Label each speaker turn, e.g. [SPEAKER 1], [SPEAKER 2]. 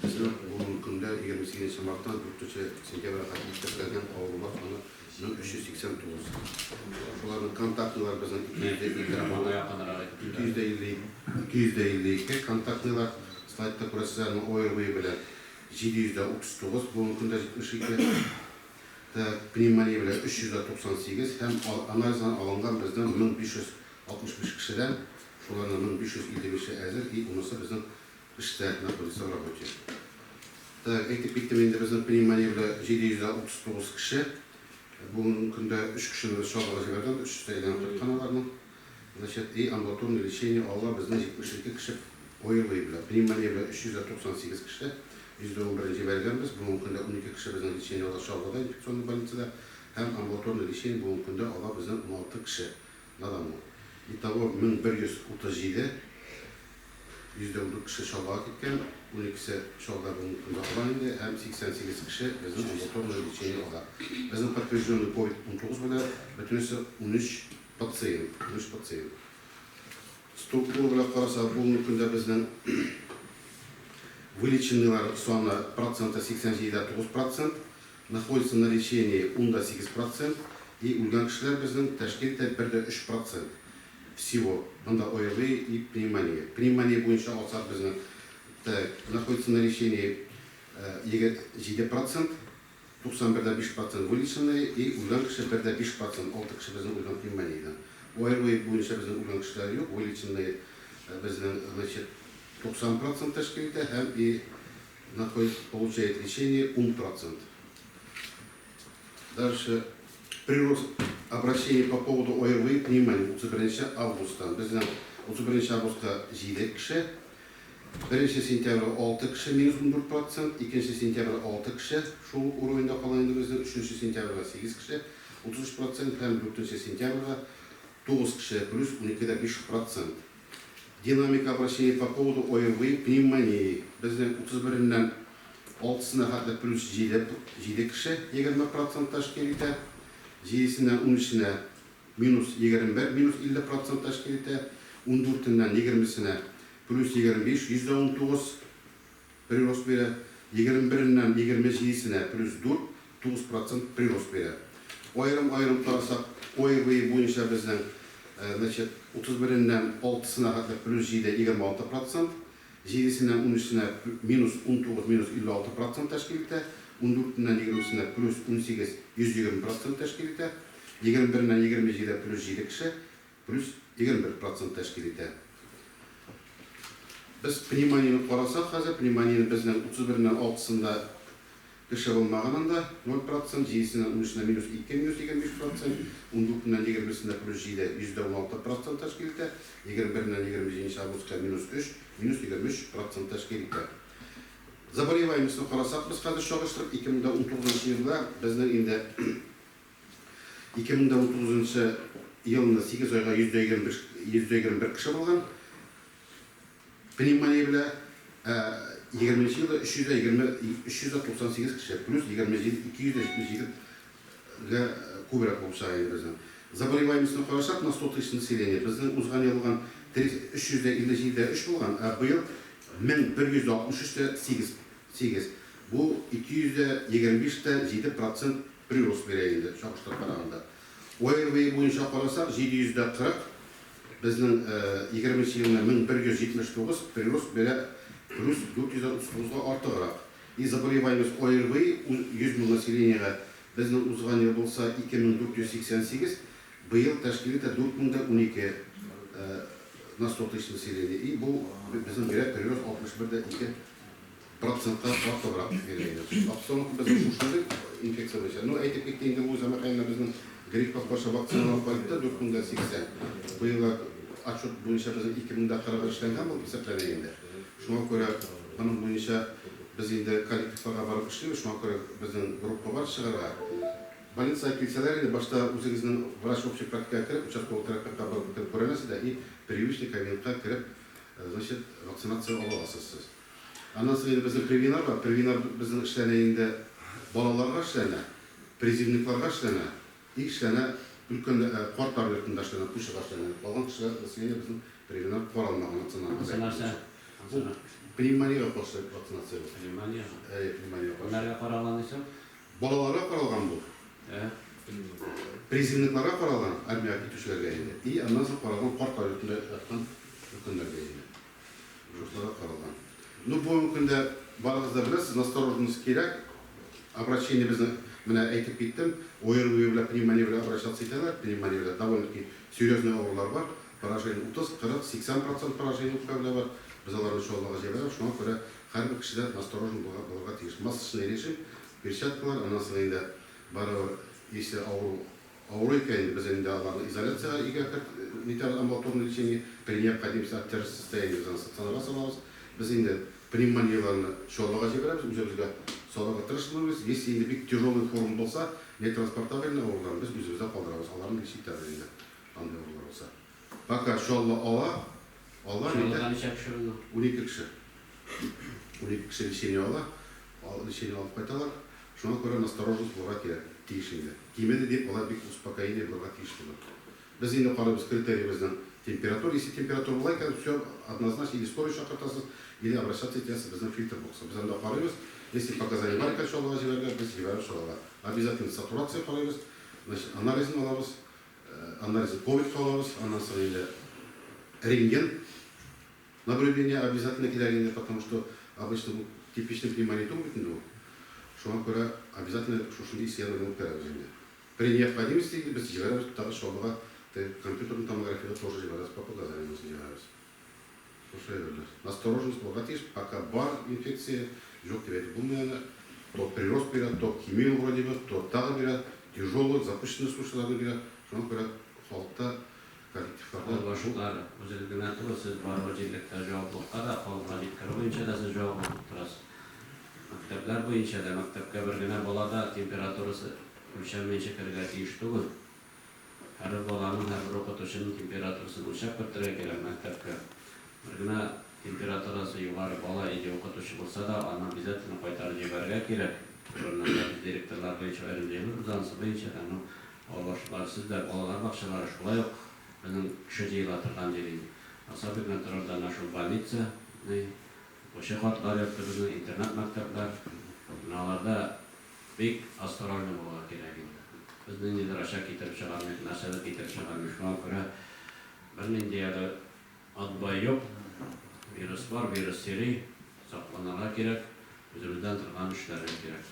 [SPEAKER 1] Bizim bunun günde 28 Mart'tan 4 sentyabr'a kadar işletken avlular sonu 389. Şuların kontaktılar bizim 252 kontaktılar slaytta proseslerini oyurmayı bile 739, bunun günde 72 pneumonia bile 398 hem analizden alıngan bizden 1565 kişiden şuların 1555'i hazır ki onursa bizim işte napolisa работает. Ekip bittiğinde bizim pneumonia bile 739 kişi. Bunun günde 3 kişinin şalgala жіберген, 354 kanalarının. Значит, и амбулаторное лечение алла bizden 72 kişi oyurmayı bile. Pneumonia bile 398 kişi. %11'inci vergenimiz, bunun günde 12 kişi bizden лечение алла şalgada infeksiyonlu больницада. Hem амбулаторное лечение bunun günde alла bizden 16 kişi. Nadamı. Итого 1137 %10 kişi şalgaya gitken, 12'si şalgada bunun günde alan indi, hem 88 kişi bizden амбулаторное лечение aldı. Bizim подтвержденный COVID-19 bile bütünüsü 13 пациент. Структура bile karasa bunun günde bizden вылеченныйлар саны процента 87,9%, находится на лечении 18%, и өлген кішілер біздің тәшкілде 1,3%. Всего, бұнда ОРВ и пневмония. Пневмония бойынша алсақ біздің находится на лечении 7%, 91,5% вылеченные, и өлген кіші 1,5%, 6 кіші біздің өлген пневмониядан. ОРВ бойынша біздің өлген кішілер жоқ, вылеченные біздің, значит, 90% тәшкілде, hem и получает лечение 1%. Дальше прирост обращений по поводу ОРВ и пневмонии 31 августа. Біздің 31 августа 7 кіші, 1 сентябрь 6 кіші, минус 14%, 2 сентябрь 6 кіші, шу уровенде қалайынды біздің 3 сентябрь 8 кіші, 33%, hem 4 сентябрь 9 кіші, плюс 12,5%. Динамика обращения по поводу ОРВ и пневмонии. Біздің 31-нен 6-сына қатты плюс 7 кіші, 20% тәшкеліті. 7-сінен 13-сіне минус 21, минус 50% тәшкеліті. 14-нен 20-сіне плюс 25, %19 прирост бері. 21-нен 27-сіне плюс 4, 9% прирост бері. Айрым қарасақ, ОРВ бойынша біздің значит, 31-нен 6-сына қатты плюс 7, 26%, 7-сінен 13-сіне минус 19, минус 56% тәшкеліті, 14-нен 20-сіне плюс 18, 120% тәшкеліті, 21-нен 27 плюс 7 кіші, плюс 21% тәшкеліті. Біз пневмонияны қарасақ, қазір пневмонияны біздің 31-нен 6-сында кіші болмағанында 0%, 7-сінен 13-сіне минус 2, минус 25%, 14-нен 21-сіне плюс 7, %16% тәшкеліті, 21-нен 27 августқа минус 3, минус 23% тәшкеліті. Заболеваемостьны қарасақ, біз қазір шоғыштырып 2019 жылда біздің енді 2019 жылында 8 айға 121 кіші болған. Пневмония біле 20 жылда 398 кіші, плюс 272-ге көбірек болып шағайды біздің. Заболеваемостьны қарасақ, на 100 тысяч населения біздің ұзған елған 357-3 болған, бұйыл 1163-8. Бұл 225-7% прирост берейінді, шақыштар қарағында. ОРВ бойынша қарасақ, 740, біздің 20 жылына 1179 прирост бере плюс 439-ға артығырақ. И заболеваемость ОРВ 100 мың населениеға біздің ұзған ел болса 2488, бұйыл тәшкелеті 4012 на 100 тысяч населения. И бұл біздің бере прирост 61,2%-қа артығырақ берейді. Абсолютно біздің ұшады инфекция бойынша. Но әйтіп кеттейінде бұл замақайына біздің грипп қақпаша вакциналар қойыпты 4080. Бұйылға отчет бойынша біздің 2040-ға іштенген бұл есептленегенде. Шуңа көре бұның бойынша біз енді коллективтарға барып іштейміз, шуңа көре біздің группа бар шығарға. Больницаға келселер енді башта өзіңіздің врач общий практикаға кіріп, участковый терапевтқа барып көренесіз де, и прививочный кабинетқа кіріп, значит, вакцинация аласыз сіз. Андан соң енді біздің превенар бар. Превенар біздің іштәне енді балаларға іштәне, призывникларға іштәне, и іштәне үлкен қуаттар ретінде іштәне, күшіға іштәне. Балған кішіға население біздің превенар қор алмаған националды. Pneumoниyaga qarşı vaksinasiya.
[SPEAKER 2] Pneumonia.
[SPEAKER 1] Pneumoниyaga qarşı.
[SPEAKER 2] Bunlarga qaralgan desem?
[SPEAKER 1] Balalarga qaralgan bu. Призывникларга каралган армияга кетүүчүлөргө эми. И андан соң каралган карт өтүндө яткан өкүмдөргө эми. Ошолорго каралган. Ну бүгүнкү күндө баарыңыздар билесиз, настороженность керек. Обращение биздин мына айтып кеттим. ОРВИ менен пневмония менен обращаться этелер. Пневмония менен довольно-таки серьезный оорулар бар. Поражение 30, 40, 80% поражение бар. Биз аларны ошолорго жиберип, шуңа көрө ар бир кишиден насторожен болорго тийиш. Масочный режим, перчаткалар, андан соң энди баары если ауру экенин биз энди аларды изоляцияга нетер амбулаторный лечение при необходимости от тяжести состояния стационарга салабыз. Биз энди пневмонияларны шолого жиберебиз, өзүбүзгө солого тырышмайбыз. Если энди бик тяжелый форма болсо, нетранспортабельный ооруларды биз өзүбүздө калдырабыз. Алардын лечиттери энди андай оорулар болсо. Пока шолго ала
[SPEAKER 2] Нече киши
[SPEAKER 1] 12 киши. 12 киши лечение лечение алып кайталар. Шуңа көрө настороженность болорго керек. Тиешинде. Кимеде деп алар бик успокоение болорго тийиш болот. Биз энди карабыз критерийибиздин температура. Если температура болай экен, все однозначно или скорый чакыртасыз, или обращаться этесиз биздин фильтр болсо. Биз анда карайбыз. Если показания бар экен шолого жиберге, биз жиберебиз шолого. Обязательно сатурация карайбыз. Значит, анализин алабыз. Анализин ковид алабыз. Андан соң эле рентген наблюдение обязательно кирегенде, потому что обычно типичный пневмония тугуйтунду. Шуңа көрө обязательно ушундай исследование өткөрөбүз энди. При необходимости биз жиберебиз дагы шолого компьютерный томографияда тоже жиберебиз, по показаниям жиберебиз. Ошой эле. Настороженность болорго тийиш, пока бар инфекция жок деп айтып болмойлу. То прирост берет, то химия вроде бы, то дагы берет, тяжелый запущенный случайларды берет. Шуңа көрө халыкта коллективдерде
[SPEAKER 2] башкалар өзүлүгүнө турат, сиз баардык жерликте жооптулукка да, колго жеткер боюнча да сиз жооп болуп турасыз. Мектептер боюнча да мектепке бергене балада температурасы өлчөмүнөн чекерге тийиш түгүл. Ар бир баланын, ар бир окутуучунун температурасын өлчөп бертерге керек мектепке. Бергене температурасы югары бала иде окутуучу болсо да, аны обязательно кайтарып жиберге керек. Директорлор боюнча айрым зансы боюнча да, башкалар сиздер балалар бакчалары шулай биздин киши жыйыла турган жери. Особенно турган ушул больница, ошо катлар биздин интернат мектептер, аларда бик осторожный болуу керек. Биздин элдер аша кетирип чыган, нашада кетирип чыган, шуңа көрө бир отбой жок, вирус бар, вирус серий, сактанарга керек, өзүбүздөн турган иштер керек.